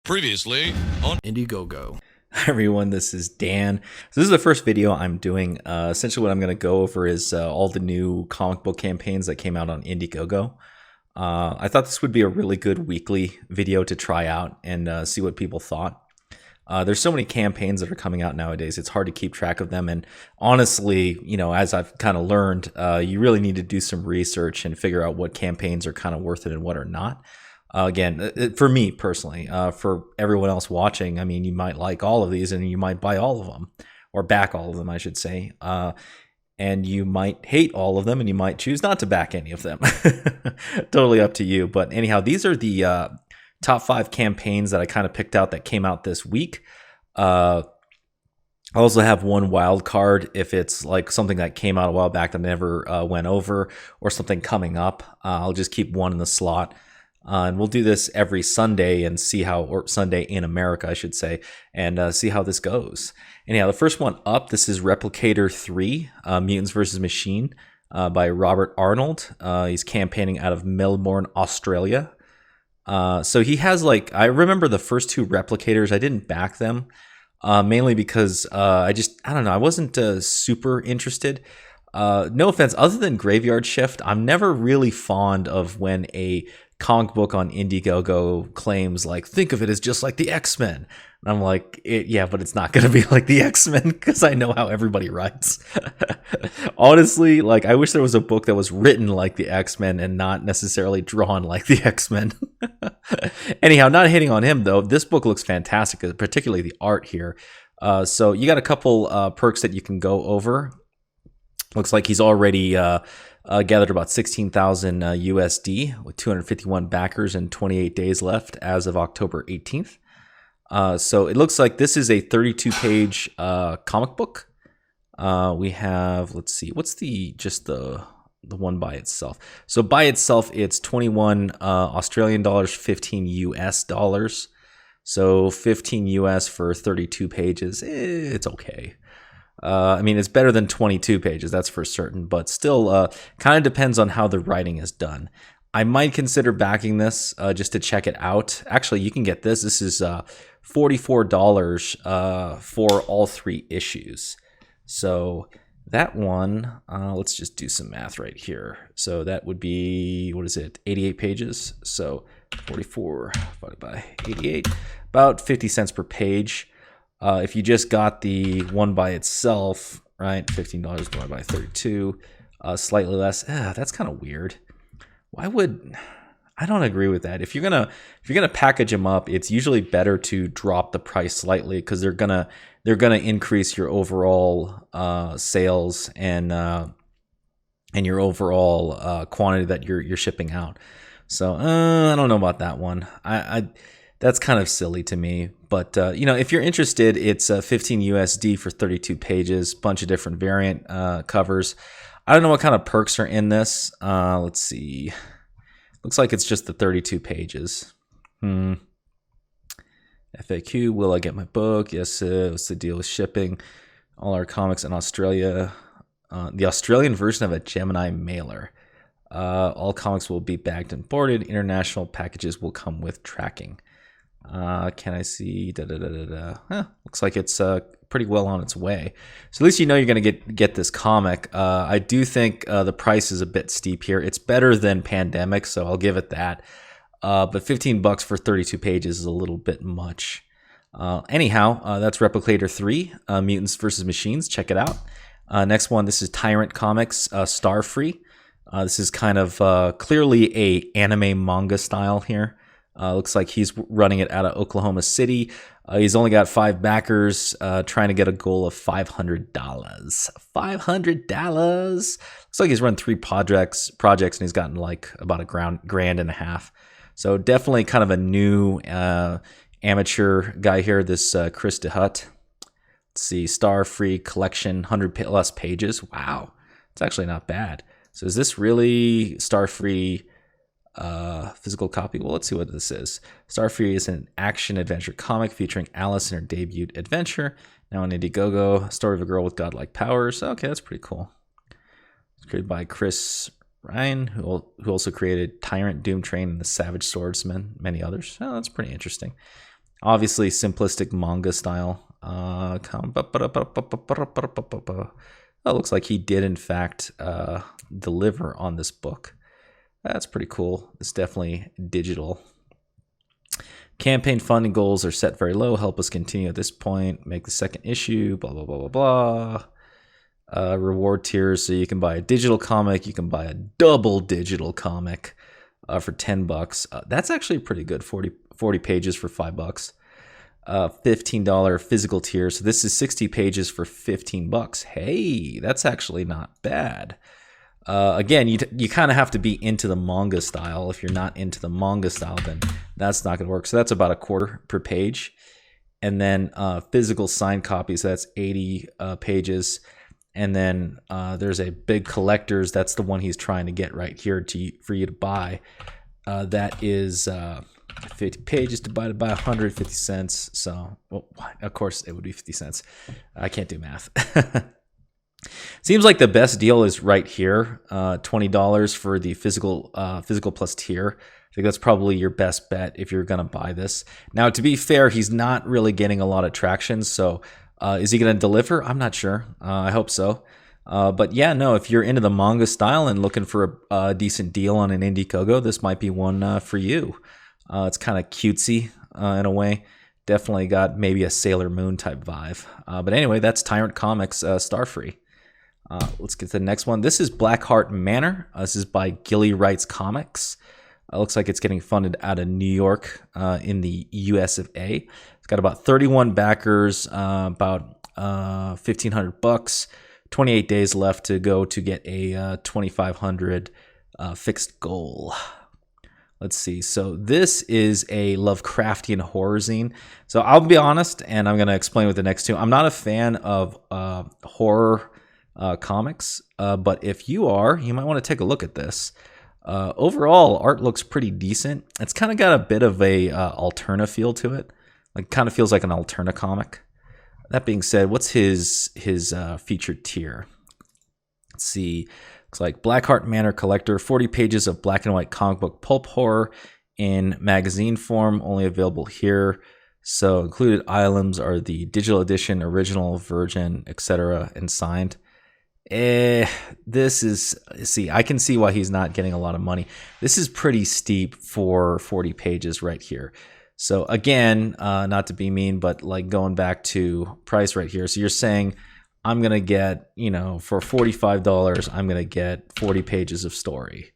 Previously on IndieGoGo. Hi everyone, this is Dan. So this is the first video I'm doing. Essentially what I'm going to go over is all the new comic book campaigns that came out on IndieGoGo. I thought this would be a really good weekly video to try out and see what people thought. There's so many campaigns that are coming out nowadays, it's hard to keep track of them. And honestly, you know, as I've kind of learned, you really need to do some research and figure out what campaigns are kind of worth it and what are not. Again, for me personally, for everyone else watching, I mean, you might like all of these and you might buy all of them, or back all of them, I should say. And you might hate all of them and you might choose not to back any of them. Totally up to you. But anyhow, these are the top 5 campaigns that I kind of picked out that came out this week. I also have one wild card if it's like something that came out a while back that never went over, or something coming up. I'll just keep one in the slot. And we'll do this every Sunday and see how, or Sunday in America, I should say, and see how this goes. Anyhow, the first one up, this is Replicator 3, Mutants vs. Machine, by Robert Arnold. He's campaigning out of Melbourne, Australia. So he has like, I remember the first 2 Replicators, I didn't back them, mainly because I don't know, I wasn't super interested. No offense, other than Graveyard Shift, I'm never really fond of when a comic book on IndieGoGo claims like, think of it as just like the X-Men. And I'm like, yeah, but it's not going to be like the X-Men because I know how everybody writes. Honestly, like I wish there was a book that was written like the X-Men and not necessarily drawn like the X-Men. Anyhow, not hitting on him though. This book looks fantastic, particularly the art here. So you got a couple perks that you can go over. Looks like he's already gathered about 16,000 USD with 251 backers and 28 days left as of October 18th. So it looks like this is a 32-page comic book. We have, let's see, what's the one by itself? So by itself, it's 21 Australian dollars, 15 US dollars. So 15 US for 32 pages. It's okay. I mean, it's better than 22 pages, that's for certain, but still kind of depends on how the writing is done. I might consider backing this just to check it out. Actually, you can get this. This is $44 for all 3 issues. So that one, let's just do some math right here. So that would be, what is it, 88 pages? So 44 divided by 88, about 50 cents per page. If you just got the one by itself, right, $15 divided by 32, slightly less. That's kind of weird. Why would, I don't agree with that. If you're gonna package them up, it's usually better to drop the price slightly because they're gonna increase your overall sales and your overall quantity that you're shipping out. So I don't know about that one. That's kind of silly to me, but you know, if you're interested, it's 15 USD for 32 pages, bunch of different variant covers. I don't know what kind of perks are in this. Let's see. Looks like it's just the 32 pages. FAQ, will I get my book? Yes, what's the deal with shipping? All our comics in Australia. The Australian version of a Gemini mailer. All comics will be bagged and boarded. International packages will come with tracking. Can I see? Looks like it's pretty well on its way. So at least you know you're going to get this comic. I do think the price is a bit steep here. It's better than Pandemic, so I'll give it that. But $15 for 32 pages is a little bit much. Anyhow, that's Replicator 3, Mutants vs. Machines. Check it out. Next one, this is Tyrant Comics, Starfree. This is kind of clearly a anime manga style here. Looks like he's running it out of Oklahoma City. He's only got 5 backers, trying to get a goal of $500. $500. Looks like he's run 3 projects, and he's gotten like about a grand and a half. So definitely kind of a new amateur guy here. This Chris DeHutt. Let's see, Starfree collection, 100 less pages. Wow, it's actually not bad. So is this really Starfree? Physical copy? Well, let's see what this is. Starfree is an action-adventure comic featuring Alice in her debut adventure. Now on IndieGoGo, story of a girl with godlike powers. Okay, that's pretty cool. It's created by Chris Ryan, who also created Tyrant, Doom Train, and the Savage Swordsman, many others. Oh, that's pretty interesting. Obviously, simplistic manga style. It looks like he did, in fact, deliver on this book. That's pretty cool. It's definitely digital. Campaign funding goals are set very low. Help us continue at this point. Make the second issue. Blah, blah, blah, blah, blah. Reward tiers. So you can buy a digital comic. You can buy a double digital comic for $10. That's actually pretty good. 40 pages for $5. $15 physical tier. So this is 60 pages for $15. Hey, that's actually not bad. Again, you kind of have to be into the manga style. If you're not into the manga style, then that's not going to work. So that's about $1/4 per page. And then physical signed copies, so that's 80 pages. And then there's a big collector's. That's the one he's trying to get right here for you to buy. That is 50 pages divided by 150 cents. So, well, of course, it would be 50 cents. I can't do math. Seems like the best deal is right here, $20 for the physical plus tier. I think that's probably your best bet if you're going to buy this. Now, to be fair, he's not really getting a lot of traction. So is he going to deliver? I'm not sure. I hope so. But yeah, no, if you're into the manga style and looking for a decent deal on an IndieGoGo, this might be one for you. It's kind of cutesy in a way. Definitely got maybe a Sailor Moon type vibe. But anyway, that's Tyrant Comics Starfree. Let's get to the next one. This is BLACKHART MANOR. This is by Gilly Wrights Comics. Looks like it's getting funded out of New York in the US of A. It's got about 31 backers, about $1,500. 28 days left to go to get a 2,500 fixed goal. Let's see. So this is a Lovecraftian horror zine. So I'll be honest, and I'm going to explain with the next two. I'm not a fan of horror comics, but if you are, you might want to take a look at this. Overall, art looks pretty decent. It's kind of got a bit of a Alterna feel to it. Like, kind of feels like an Alterna comic. That being said, what's his featured tier? Let's see. Looks like BLACKHART Manor Collector, 40 pages of black and white comic book pulp horror in magazine form, only available here. So included items are the digital edition, original, virgin, etc., and signed. This is, see, I can see why he's not getting a lot of money. This is pretty steep for 40 pages right here. So again, not to be mean, but like going back to price right here. So you're saying I'm going to get, for $45, I'm going to get 40 pages of story.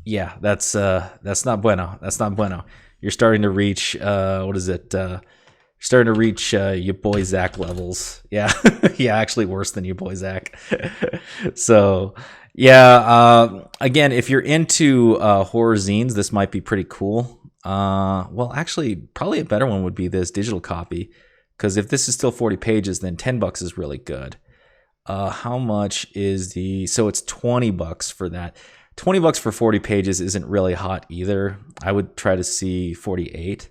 Yeah, that's not bueno. That's not bueno. You're starting to reach, what is it? Starting to reach your boy Zach levels. Yeah, yeah, actually worse than your boy Zach. So, yeah, again, if you're into horror zines, this might be pretty cool. Well, actually, probably a better one would be this digital copy, because if this is still 40 pages, then $10 is really good. How much is the? So it's $20 for that. $20 for 40 pages isn't really hot either. I would try to see 48.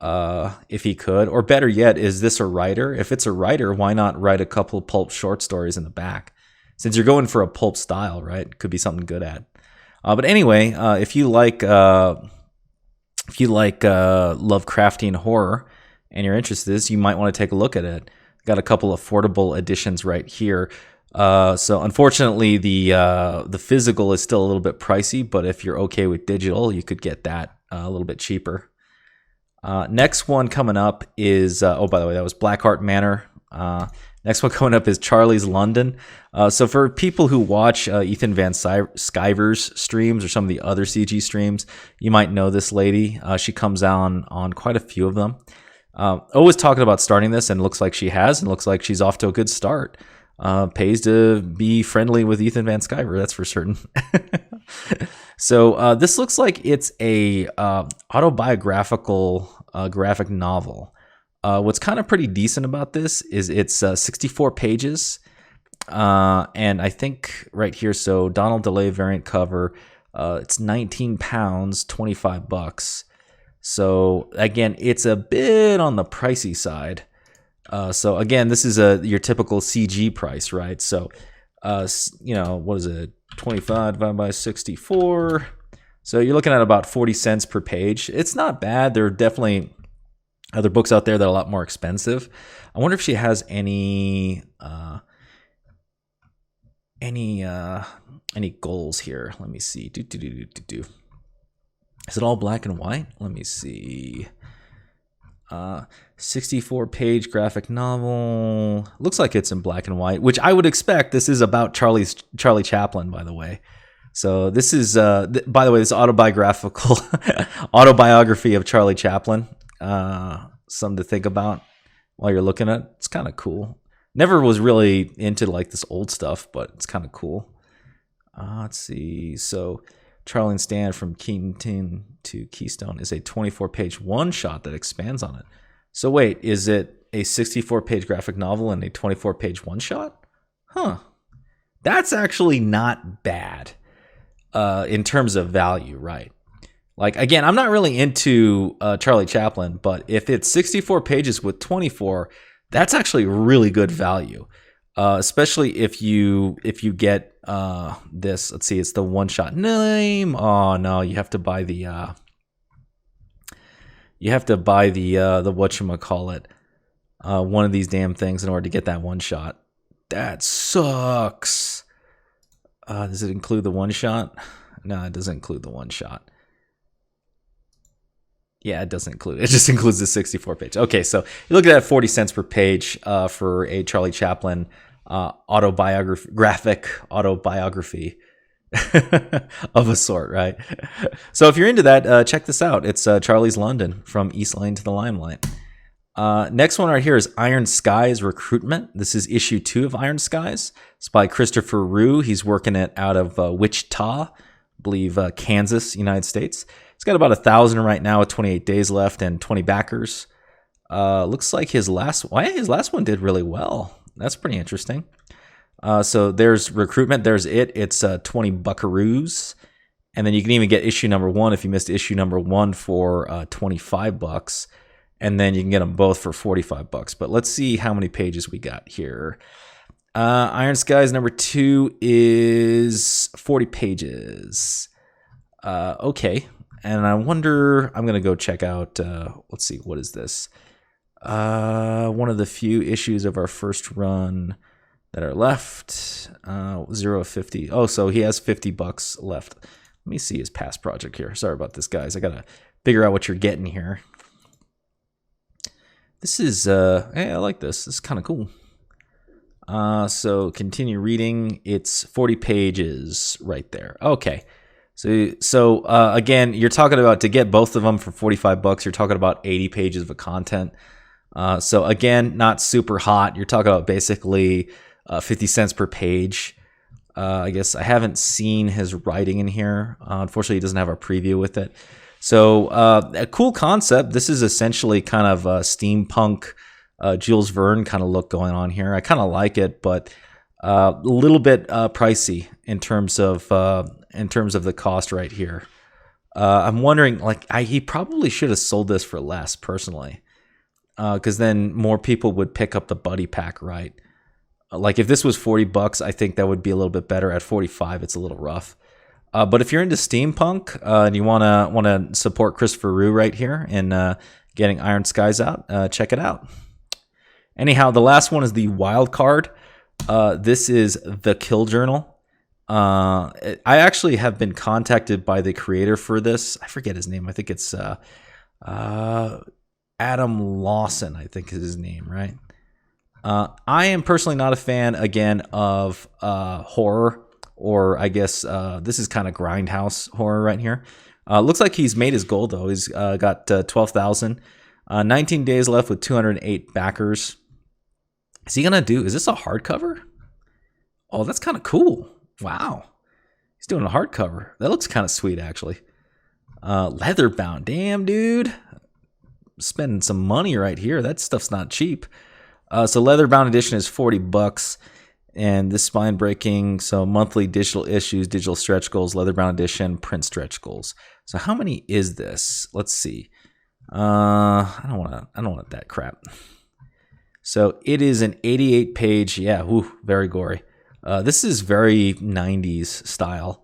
If he could, or better yet, is this a writer? If it's a writer, why not write a couple pulp short stories in the back? Since you're going for a pulp style, right? Could be something good at. But anyway, if you like Lovecraftian horror and you're interested in this, you might want to take a look at it. Got a couple affordable editions right here. So unfortunately, the physical is still a little bit pricey, but if you're okay with digital, you could get that a little bit cheaper. Next one coming up is, oh, by the way, that was BLACKHART Manor. Next one coming up is Charlie's London. So for people who watch Ethan Van Sciver's streams or some of the other CG streams, you might know this lady. She comes on quite a few of them. Always talking about starting this, and looks like she has, and looks like she's off to a good start. Pays to be friendly with Ethan Van Sciver, that's for certain. So this looks like it's a autobiographical graphic novel. What's kind of pretty decent about this is it's 64 pages. And I think right here, so Donald DeLay variant cover, it's 19 pounds, $25. So again, it's a bit on the pricey side. So again, this is your typical CG price, right? So, what is it? 25 divided by 64. So you're looking at about 40 cents per page. It's not bad. There are definitely other books out there that are a lot more expensive. I wonder if she has any goals here. Let me see. Is it all black and white? Let me see. 64-page graphic novel. Looks like it's in black and white, which I would expect. This is about Charlie Chaplin, by the way. So this is, by the way, this autobiographical autobiography of Charlie Chaplin. Something to think about while you're looking at it. It's kind of cool. Never was really into like this old stuff, but it's kind of cool. Let's see. So Charlie and Stan from Keaton to Keystone is a 24-page one-shot that expands on it. So wait, is it a 64-page graphic novel and a 24-page one-shot? Huh. That's actually not bad in terms of value, right? Like, again, I'm not really into Charlie Chaplin, but if it's 64 pages with 24, that's actually really good value. Especially if you get this. Let's see, it's the one shot name. Oh no, you have to buy the whatchamacallit, one of these damn things in order to get that one shot. That sucks. Does it include the one shot? No, it doesn't include the one shot. Yeah, it doesn't include it. It just includes the 64 page. Okay, so you look at that 40 cents per page for a Charlie Chaplin graphic autobiography of a sort, right? So if you're into that, check this out. It's Charlie's London, From East Lane to the Limelight. Next one right here is Iron Skies Recruitment. This is issue 2 of Iron Skies. It's by Christopher Rue. He's working it out of Wichita, I believe Kansas, United States. It's got about 1,000 right now with 28 days left and 20 backers. Looks like his last one did really well. That's pretty interesting. So there's Recruitment. There's it. It's 20 buckaroos. And then you can even get issue number 1 if you missed issue number 1 for $25. And then you can get them both for $45. But let's see how many pages we got here. Iron Skies number 2 is 40 pages. Okay. And I wonder, I'm going to go check out, let's see, what is this? One of the few issues of our first run that are left. 0 of 50. Oh, so he has $50 left. Let me see his past project here. Sorry about this, guys. I got to figure out what you're getting here. This is, hey, I like this. This is kind of cool. So continue reading. It's 40 pages right there. Okay. So again, you're talking about, to get both of them for $45, you're talking about 80 pages of content. So again, not super hot. You're talking about basically 50 cents per page. I guess I haven't seen his writing in here. Unfortunately, he doesn't have a preview with it. So a cool concept. This is essentially kind of a steampunk Jules Verne kind of look going on here. I kind of like it, but a little bit pricey in terms of the cost right here. I'm wondering, like, he probably should have sold this for less personally, because then more people would pick up the buddy pack, right? Like if this was $40, I think that would be a little bit better. At 45, it's a little rough. But if you're into steampunk and you wanna support Christopher Rue right here and getting Iron Skies out, check it out. Anyhow, the last one is the wild card. This is The Kill Journal. I actually have been contacted by the creator for this. I forget his name. I think it's Adam Lawson, I think is his name, right? I am personally not a fan, again, of horror, or I guess this is kind of grindhouse horror right here. Looks like he's made his goal, though. He's got 12,000. 19 days left with 208 backers. Is this a hardcover? Oh, that's kind of cool. Wow. He's doing a hardcover. That looks kind of sweet, actually. Leather bound. Damn, dude. Spending some money right here. That stuff's not cheap. So leather bound edition is $40. And this spine breaking. So monthly digital issues, digital stretch goals, leather bound edition, print stretch goals. So how many is this? Let's see. I don't want that crap. So it is an 88 page. Yeah. Whew, very gory. This is very 90s style.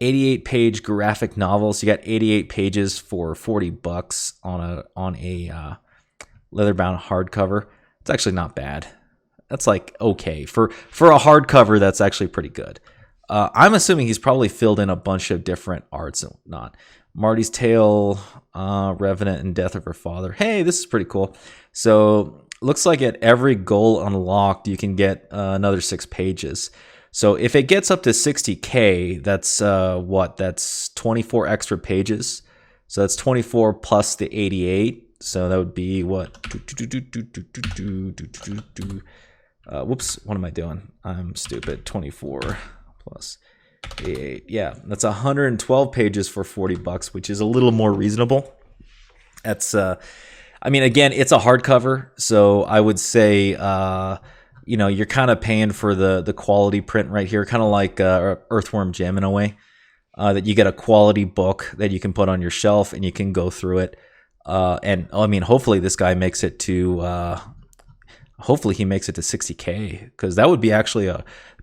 88 page graphic novel. So you got 88 pages for $40 on a leather-bound hardcover. It's actually not bad. That's like okay for a hardcover. That's actually pretty good. I'm assuming he's probably filled in a bunch of different arts and whatnot. Marty's Tale, Revenant, and Death of Her Father. Hey, this is pretty cool. So looks like at every goal unlocked, you can get another 6 pages. So if it gets up to 60K, that's what? That's 24 extra pages. So that's 24 plus the 88. So that would be what? Whoops, what am I doing? I'm stupid. 24 plus 88. Yeah, that's 112 pages for $40, which is a little more reasonable. That's I mean, again, it's a hardcover, so I would say you know, you're kind of paying for the quality print right here, kind of like Earthworm Jim in a way, that you get a quality book that you can put on your shelf and you can go through it. And I mean, hopefully this guy makes it to hopefully he makes it to 60K, because that would be actually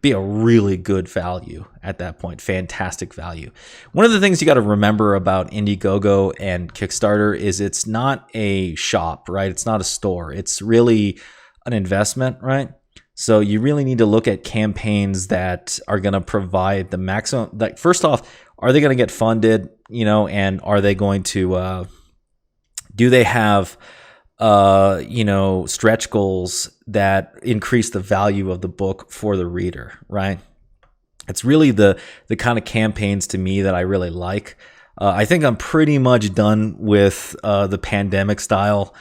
be a really good value at that point. Fantastic value. One of the things you got to remember about IndieGoGo and Kickstarter is it's not a shop, right? It's not a store. It's really an investment, right? So you really need to look at campaigns that are going to provide the maximum. Like, first off, are they going to get funded? You know, and are they going to do they have you know, stretch goals that increase the value of the book for the reader, right? It's really the kind of campaigns to me that I really like. I think I'm pretty much done with the pandemic style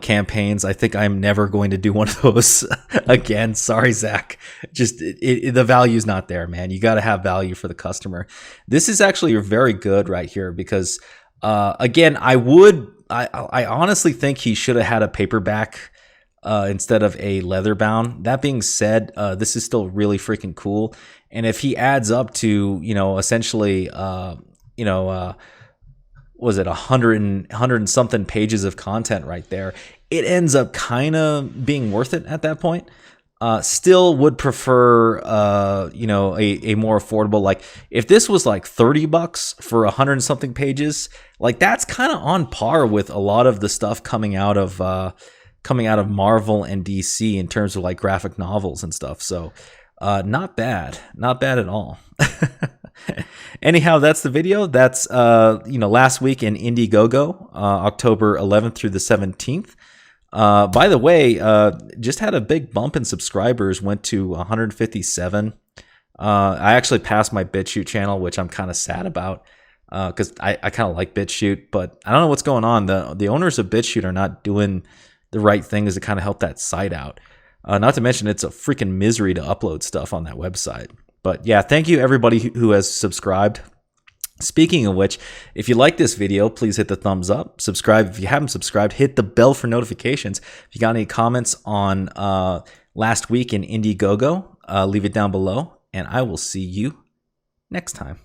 campaigns. I think I'm never going to do one of those again. Sorry, Zach. Just the value's not there, man. You got to have value for the customer. This is actually very good right here because again, I honestly think he should have had a paperback instead of a leather bound. That being said, this is still really freaking cool. And if he adds up to, you know, essentially, you know, was it 100 and something pages of content right there, it ends up kind of being worth it at that point. Still would prefer, you know, a more affordable, like if this was like $30 for 100 and something pages, like that's kind of on par with a lot of the stuff coming out of Marvel and DC in terms of like graphic novels and stuff. So, not bad at all. Anyhow, that's the video. That's, you know, last week in IndieGoGo, October 11th through the 17th. By the way, just had a big bump in subscribers, went to 157. I actually passed my BitChute channel, which I'm kind of sad about, because I kind of like BitChute, but I don't know what's going on. The owners of BitChute are not doing the right things to kind of help that site out. Not to mention it's a freaking misery to upload stuff on that website. But yeah, thank you everybody who has subscribed. Speaking of which, if you like this video, please hit the thumbs up. Subscribe if you haven't subscribed. Hit the bell for notifications. If you got any comments on last week in IndieGoGo, leave it down below, and I will see you next time.